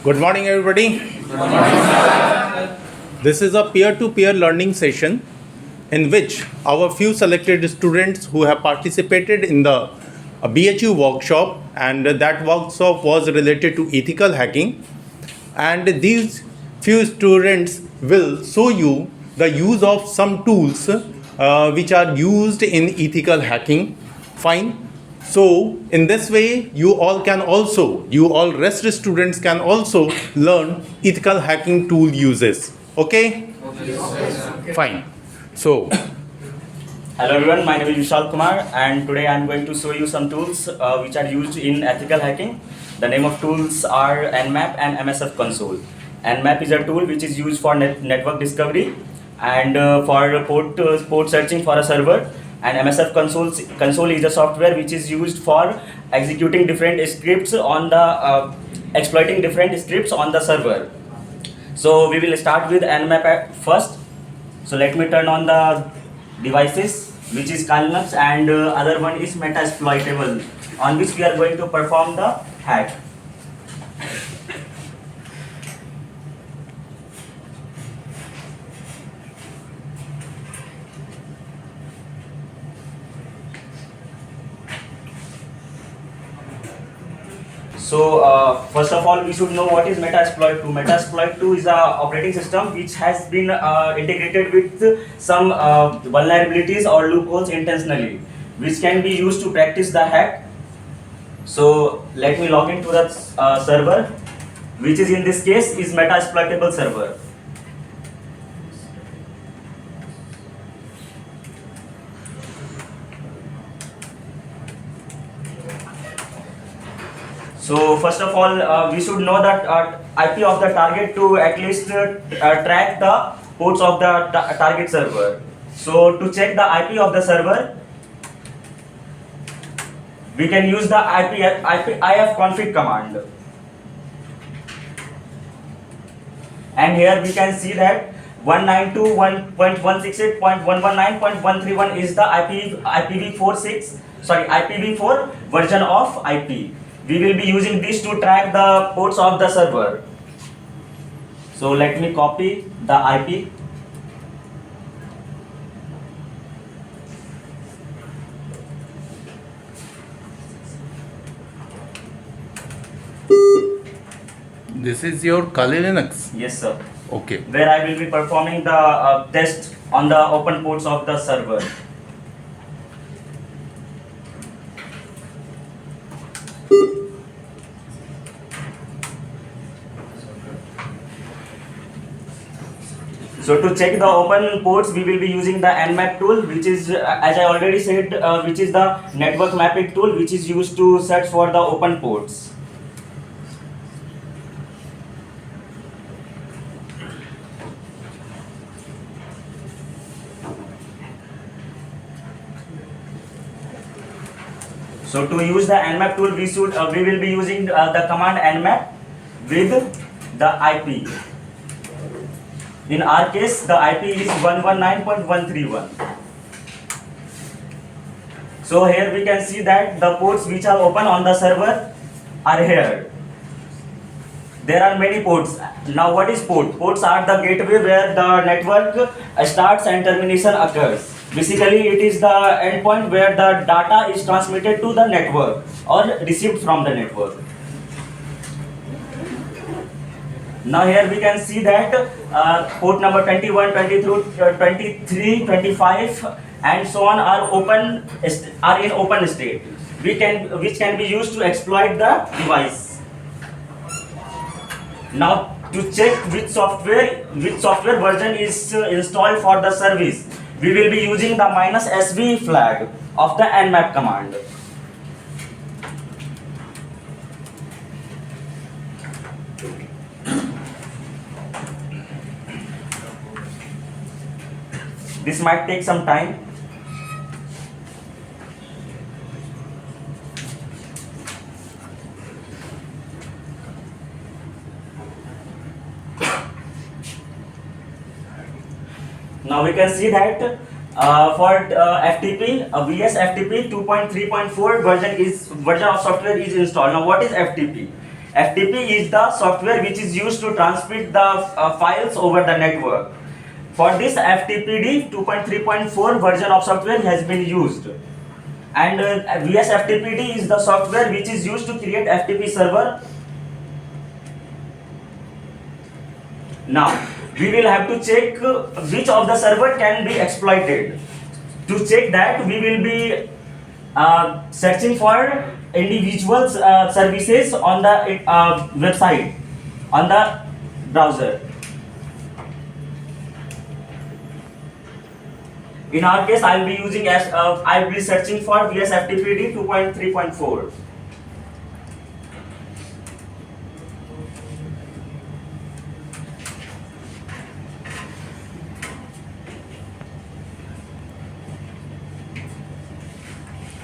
Good morning, everybody. This is a peer-to-peer learning session in which our few selected students who have participated in the BHU workshop, and that workshop was related to ethical hacking. And these few students will show you the use of some tools which are used in ethical hacking. Fine. So in this way, you all rest students can also learn ethical hacking tool uses. Okay? Fine. So, Hello everyone, my name is Vishal Kumar and today I am going to show you some tools which are used in ethical hacking. The name of tools are Nmap and MSF Console. Nmap is a tool which is used for network discovery and for port searching for a server, and MSF Console is a software which is used for executing different scripts on the exploiting different scripts on the server. So we will start with Nmap first. So let me turn on the devices, which is Linux, and other one is Metasploitable, on which we are going to perform the hack. So first of all, we should know what is Metasploit 2. Metasploit 2 is a operating system which has been integrated with some vulnerabilities or loopholes intentionally, which can be used to practice the hack. So let me log into the server, which is in this case is Metasploitable server. So first of all, we should know that IP of the target to at least track the ports of the target server. So to check the IP of the server, we can use the ifconfig command. And here we can see that 192.168.119.131 is the IPv4 version of IP. We will be using this to track the ports of the server. So let me copy the IP. this is your Kali Linux. Yes, sir. Okay. Where I will be performing the test on the open ports of the server. So to check the open ports, we will be using the Nmap tool, which is, as I already said, which is the network mapping tool, which is used to search for the open ports. So to use the Nmap tool, we will be using the command Nmap with the IP. In our case, the IP is 119.131. So here we can see that the ports which are open on the server are here. There are many ports. Now what is port? Ports are the gateway where the network starts and termination occurs. Basically, it is the endpoint where the data is transmitted to the network or received from the network. Now here we can see that port number 21, 22, 23, 25 and so on are in open state, which can be used to exploit the device. Now to check which software version is installed for the service, we will be using the -sv flag of the Nmap command. This might take some time. Now we can see that for FTP, VS FTP 2.3.4 version of software is installed. Now what is FTP? FTP is the software which is used to transmit the files over the network. For this, FTPD 2.3.4 version of software has been used. And VSFTPD is the software which is used to create FTP server. Now, we will have to check which of the server can be exploited. To check that, we will be searching for individual services on the website, on the browser. In our case, I will be using I will be searching for VSFTPD 2.3.4.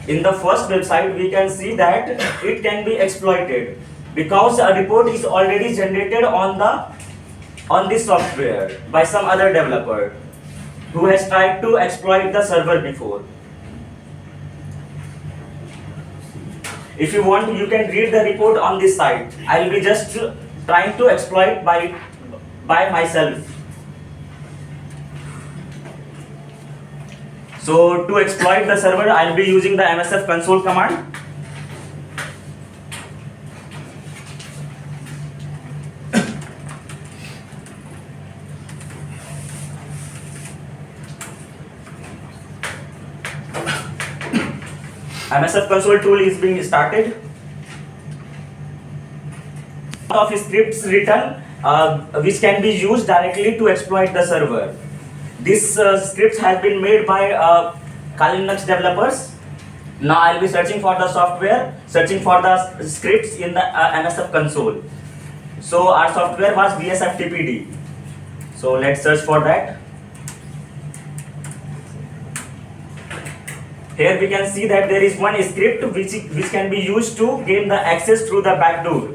In the first website, we can see that it can be exploited because a report is already generated on this software by some other developer who has tried to exploit the server before. If you want, you can read the report on this site. I will be just trying to exploit by myself. So to exploit the server, I will be using the MSF console command. MSF console tool is being started. Of scripts written which can be used directly to exploit the server. This script has been made by Kali Linux developers. Now I will be searching for the software, searching for the scripts in the MSF console. So our software was VSFTPD. So let's search for that. Here we can see that there is one script which can be used to gain the access through the backdoor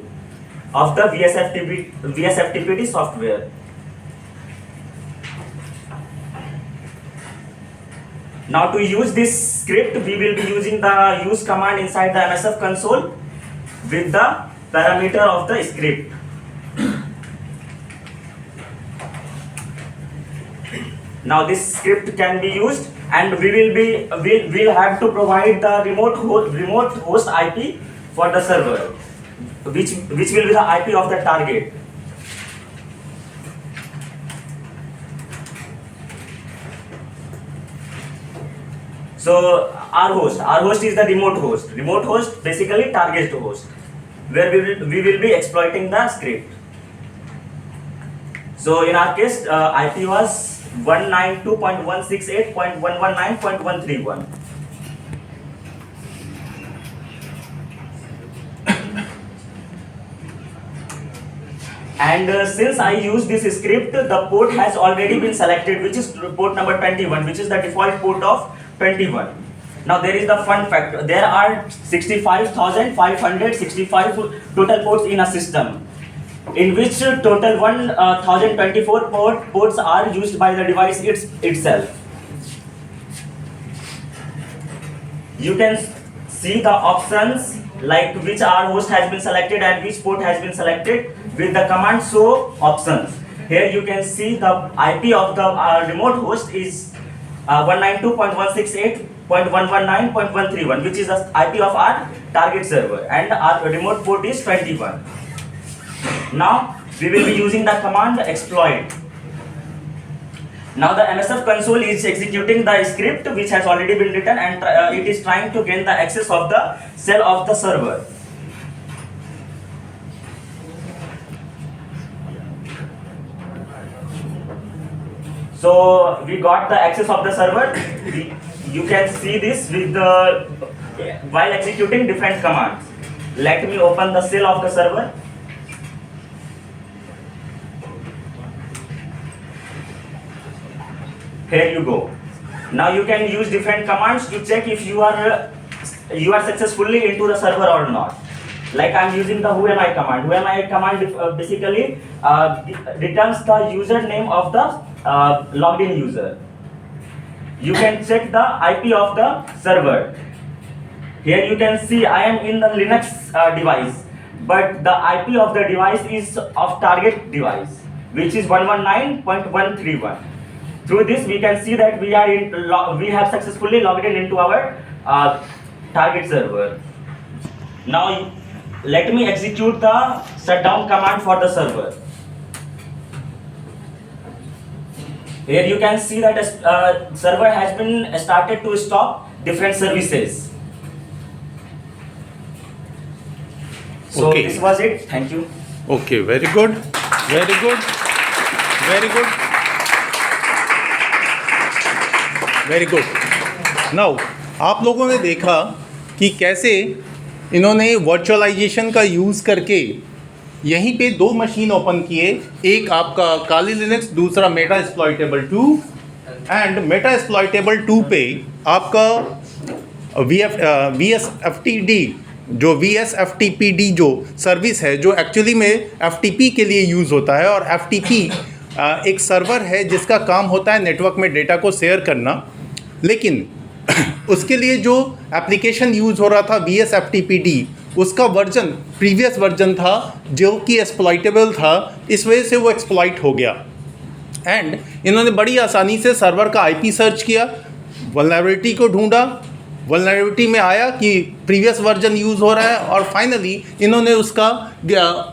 of the VSFTPD software. Now to use this script, we will be using the use command inside the MSF console with the parameter of the script. Now this script can be used, and we'll have to provide the remote host IP for the server, which will be the IP of the target. So our host is the remote host. Remote host basically target host, where we will be exploiting the script. So in our case, IP was 192.168.119.131. And since I use this script, the port has already been selected, which is port number 21, which is the default port of 21. Now there is the fun fact. There are 65,565 total ports in a system, in which total 1024 ports are used by the device itself. You can see the options like which R host has been selected and which port has been selected with the command show options. Here you can see the IP of the remote host is 192.168.119.131, which is the IP of our target server, and our remote port is 21. Now we will be using the command exploit. Now the MSF console is executing the script which has already been written, and it is trying to gain the access of the shell of the server. So we got the access of the server. You can see this with the while executing different commands. Let me open the shell of the server. Here you go. Now you can use different commands to check if you are successfully into the server or not. Like I'm using the whoami command. Whoami command basically returns the username of the logged in user. You can check the IP of the server. Here you can see I am in the Linux device, but the IP of the device is of target device, which is 119.131. Through this, we can see that we have successfully logged into our target server. Now, let me execute the shutdown command for the server. Here you can see that server has been started to stop different services. So Okay. this was it. Thank you. Okay, very good, very good, very good, very good. Now, आप लोगों ने देखा कि कैसे इन्होंने virtualisation का use करके यहीं पे दो मशीन ओपन किए, एक आपका काली लिनक्स, दूसरा Meta exploitable 2, and Meta exploitable 2 पे आपका VSFTD जो VSFTPD जो सर्विस है, जो एक्चुअली में FTP के लिए यूज़ होता है, और FTP एक सर्वर है जिसका काम होता है नेटवर्क में डेटा को शेयर करना, लेकिन उसके लिए जो एप्लीकेशन यूज़ हो रहा था VSFTPD, उसका वर्जन प्रीवियस वर्जन था जो कि एक्सप्लॉइटेबल था, इस वजह से वो एक्सप्लॉइट हो गया। एंड इन्होंने बड़ी आसानी से सर्वर का IP सर्च किया, वल्नरेबिलिटी को ढूंढा, वल्नरेबिलिटी में आया कि प्रीवियस वर्जन यूज़ हो रहा है, और फाइनली इन्होंने उसका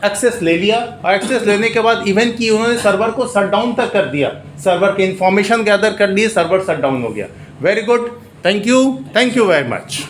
एक्सेस ले लिया, और एक्सेस लेने के बाद इवन कि उन्होंने सर्वर को शट डाउन तक कर दिया, सर्वर के इंफॉर्मेशन गैदर कर लिए, सर्वर शट डाउन हो गया। Very good, thank you very much.